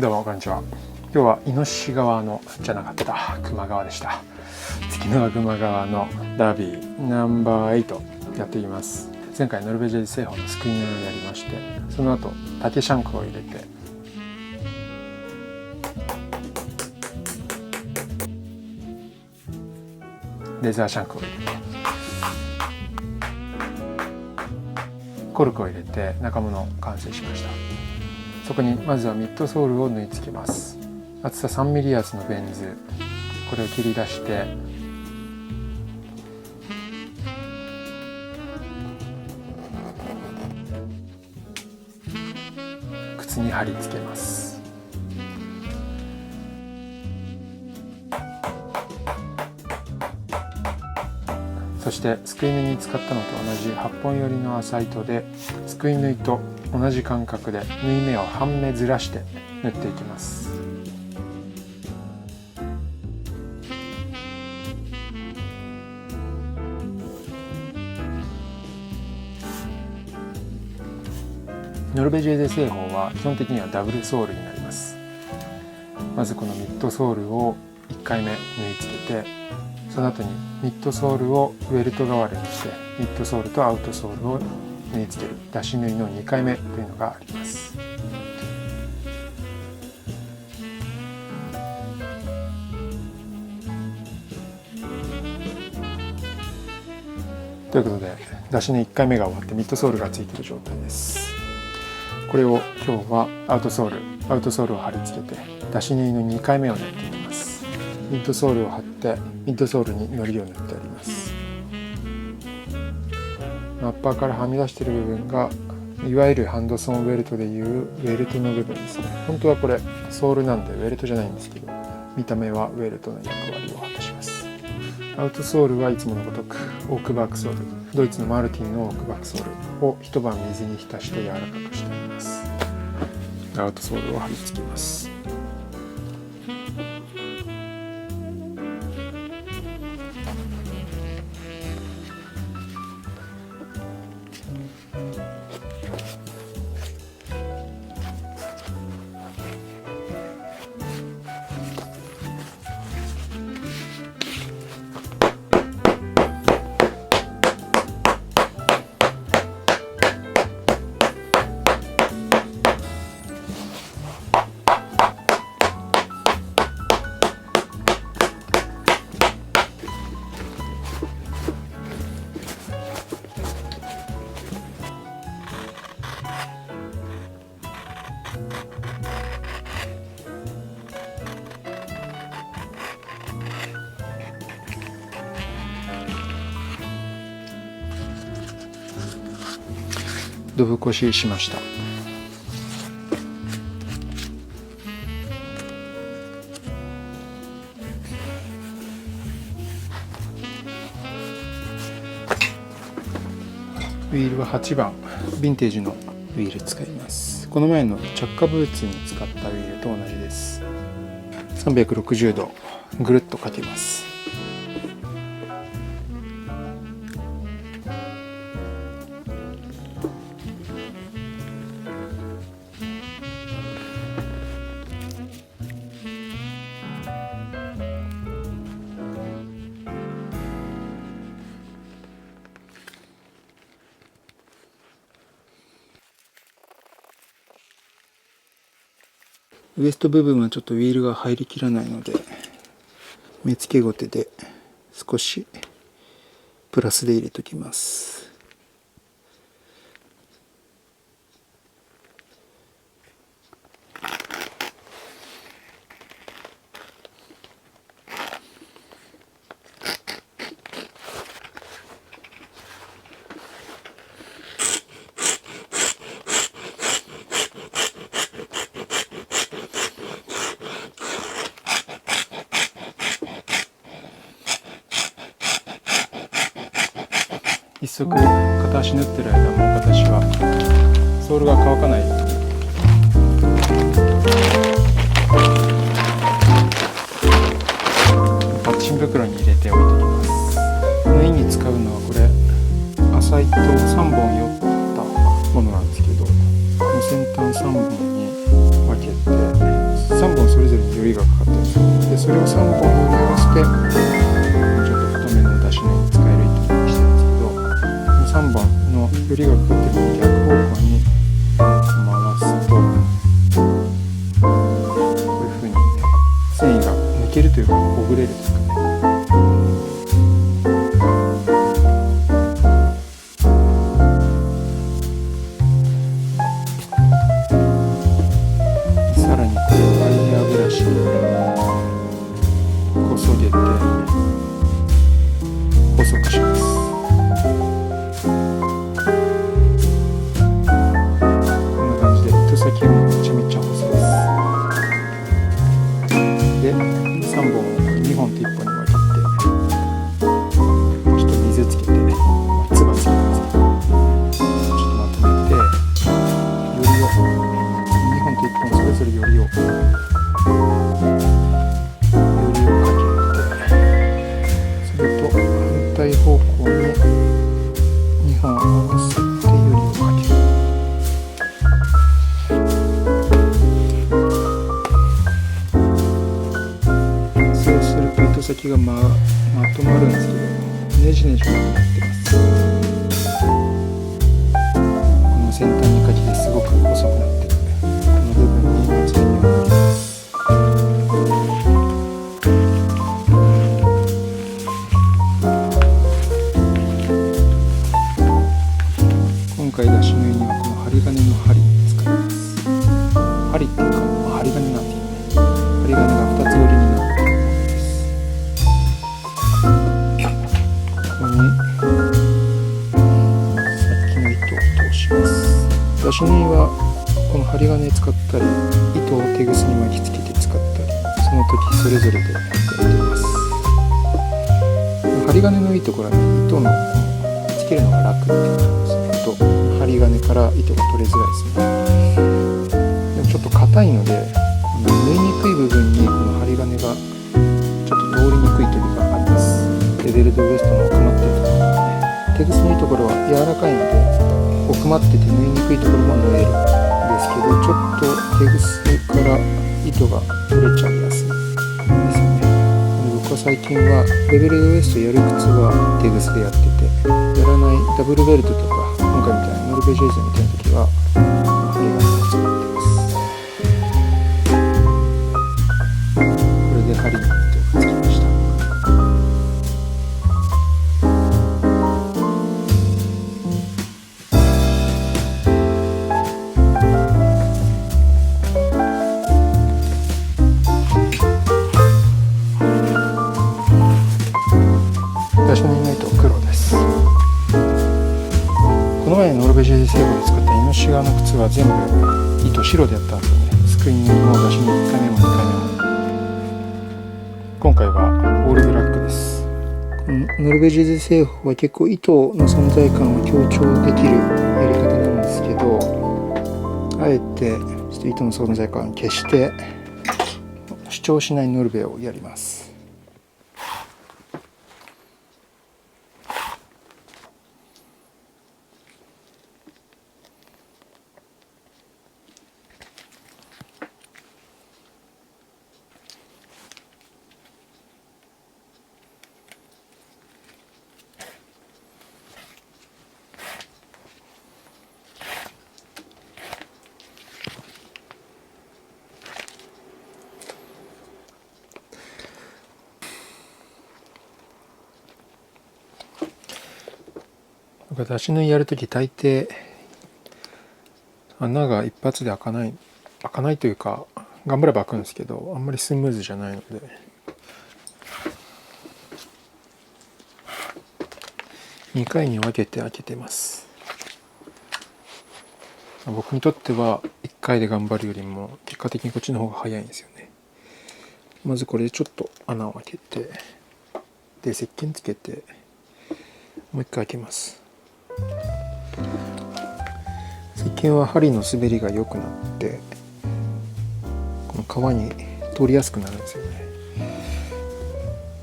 どうもこんにちは。今日はイノシシ川のじゃなかった球磨川でした。月の球磨川のダービーナンバー8やっています。前回ノルベジェ製法のスクイーンをやりまして、その後竹シャンクを入れてレザーシャンクを入れてコルクを入れて中物完成しました。そこにまずはミッドソールを縫い付けます。厚さ 3mm 厚のベンズ、これを切り出して靴に貼り付けます。そしてすくい縫いに使ったのと同じ8本よりの麻糸ですくい縫いと同じ間隔で縫い目を半目ずらして縫っていきます。ノルベジェーゼ製法は基本的にはダブルソールになります。まずこのミッドソールを1回目縫い付けて、その後にミッドソールをウェルト代わりにしてミッドソールとアウトソールを縫い付ける出し縫いの2回目というのがあります。ということで出し縫い1回目が終わってミッドソールがついている状態です。これを今日はアウトソールを貼り付けて出し縫いの2回目を縫っていきます。ミッドソールを貼ってミッドソールに糊を塗ってあります。マッパーからはみ出している部分がいわゆるハンドソンウェルトでいうウェルトの部分ですね。本当はこれソールなんでウェルトじゃないんですけど、見た目はウェルトの役割を果たします。アウトソールはいつものごとくオークバークソール、ドイツのマルティンのオークバークソールを一晩水に浸して柔らかくしてあります。アウトソールを貼り付けます。ドブ越ししました。ウィールは8番ヴィンテージのウィール使います。この前の着火ブーツに使ったウィールと同じです。360度ぐるっとかけます。ウエスト部分はちょっとウィールが入りきらないので、目付けゴテで少しプラスで入れときます。一足片足縫ってる間もう片足はソールが乾かないようにパッチン袋に入れておいておきます。縫いに使うのはこれ麻糸3本よったものなんですけど、この先端3本に分けてりがかかってるので逆方向に回すと、こういう風にね、繊維が抜けるというかほぐれるというかね、さらにこれをワイヤーブラシでこそげて細くします。こんな感じで糸先もめちゃめちゃ細いです。で3本を2本と1本に分けてちょっと水つけて、つばつけますけど、ちょっとまとめて、よりを2本と1本それぞれよりをかけて、それと反対方向に2本合わせてよりをかける。そうすると糸先がまとまるんですけど、ねじねじまとまってます。この先端にかけてすごく細くなってる。この部分にまず線を塗ります。今回出し縫いにはこの針金の針を使います。針っていうか、針金なんていうね、針金が2つ折りになっているものです。ここにさっきの糸を通します。出し縫いはこの針金使ったり、糸を手ぐすに巻きつけて使ったり、その時それぞれでやっています。針金のいいところは、ね、糸のつけるのが楽っていうのですね。針金から糸が取れづらいですね。でもちょっと硬いので、縫いにくい部分にこの針金がちょっと通りにくい時があります。でベルトウエストの奥まっているところとかね、手ぐすのいいところは柔らかいので奥まってて縫いにくいところも縫えるんですけど、ちょっと手ぐすから糸が取れちゃいやすいですよね。僕は最近はベルトウエストやる靴は手ぐすでやってて、やらないダブルベルトとか今回みたいなノルベージュエーズみたいな時は針金を使ってます。これで針に糸がつきました。出し縫いの糸黒です。この前ノルベージュ製法で作ったイノシシ側の靴は全部糸白でやったんですよね。すくい縫いも出し縫い1回目も2回目も。今回はオールブラックです。このノルベージュ製法は結構糸の存在感を強調できるやり方なんですけど、あえてちょっと糸の存在感を消して主張しないノルベをやります。出し縫いやるとき大抵穴が一発で開かないというか、頑張れば開くんですけど、あんまりスムーズじゃないので2回に分けて開けてます。僕にとっては1回で頑張るよりも結果的にこっちの方が早いんですよね。まずこれでちょっと穴を開けて、で石鹸つけてもう1回開けます。石鹸は針の滑りが良くなってこの皮に通りやすくなるんですよね。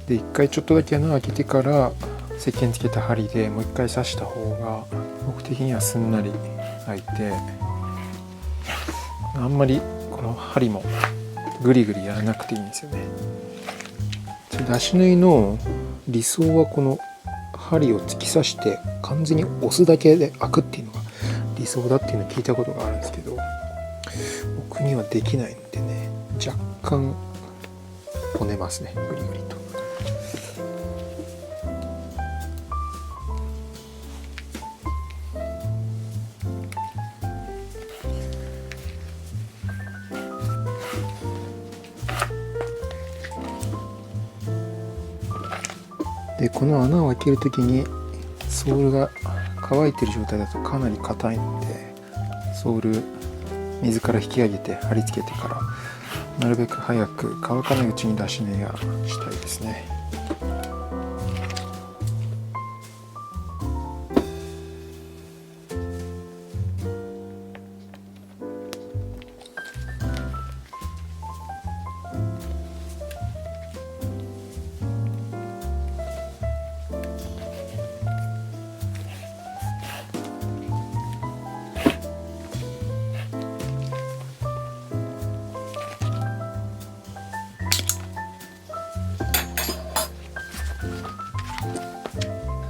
で1回ちょっとだけ穴を開けてから石鹸つけた針でもう1回刺した方が僕的にはすんなり開いて、あんまりこの針もグリグリやらなくていいんですよね。出し縫いの理想はこの針を突き刺して完全に押すだけで開くっていうのが理想だっていうのを聞いたことがあるんですけど、僕にはできないのでね、若干こねますね、グリグリと。でこの穴を開けるときにソールが乾いてる状態だとかなり硬いので、ソール水から引き上げて貼り付けてからなるべく早く乾かないうちに出し目がしたいですね。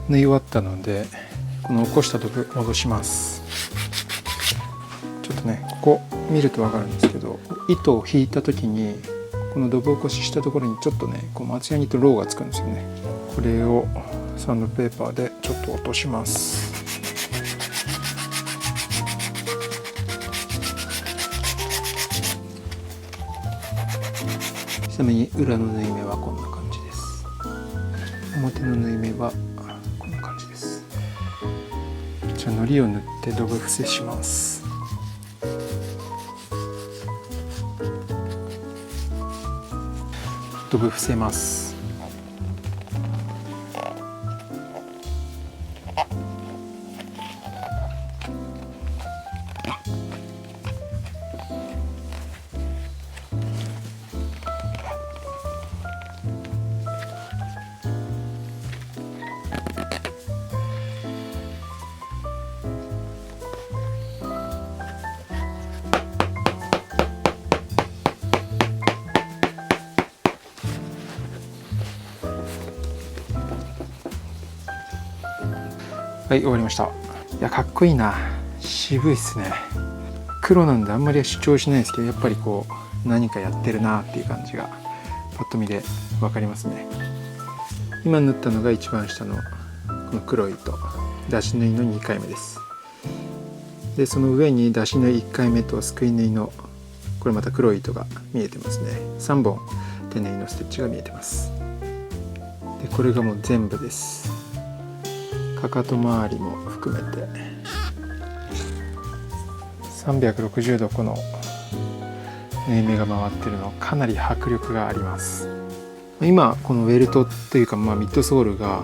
縫い終わったので、この起こしたドブ戻します。ちょっとね、ここ見ると分かるんですけど、糸を引いた時にこのドブ起こししたところにちょっとね、こう間違いにとローがつくんですよね。これをサンドペーパーでちょっと落とします。ちなみに裏の縫い目はこんな感じです。表の縫い目はこんな感じです。じゃあ糊を塗ってドブ伏せします。ドブ伏せます。はい、終わりました。いや、かっこいいな。渋いっすね。黒なんであんまり主張しないですけど、やっぱりこう何かやってるなっていう感じがパッと見で分かりますね。今縫ったのが一番下のこの黒い糸、出し縫いの2回目です。でその上に出し縫い1回目とすくい縫いのこれまた黒い糸が見えてますね。3本手縫いのステッチが見えてます。でこれがもう全部です。かかと周りも含めて360度この縫い目が回ってるのかなり迫力があります。今このウェルトというか、ミッドソールが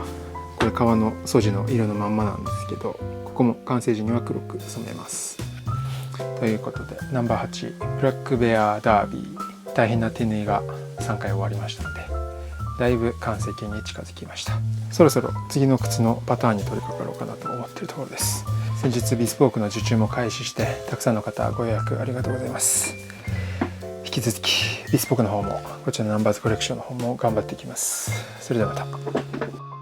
これ革の素地の色のまんまなんですけど、ここも完成時には黒く染めます。ということでナンバー8ブラックベアダービー、大変な手縫いが3回終わりましたので、だいぶ完成形に近づきました。そろそろ次の靴のパターンに取り掛かろうかなと思っているところです。先日ビスポークの受注も開始してたくさんの方ご予約ありがとうございます。引き続きビスポークの方もこちらのナンバーズコレクションの方も頑張っていきます。それではまた。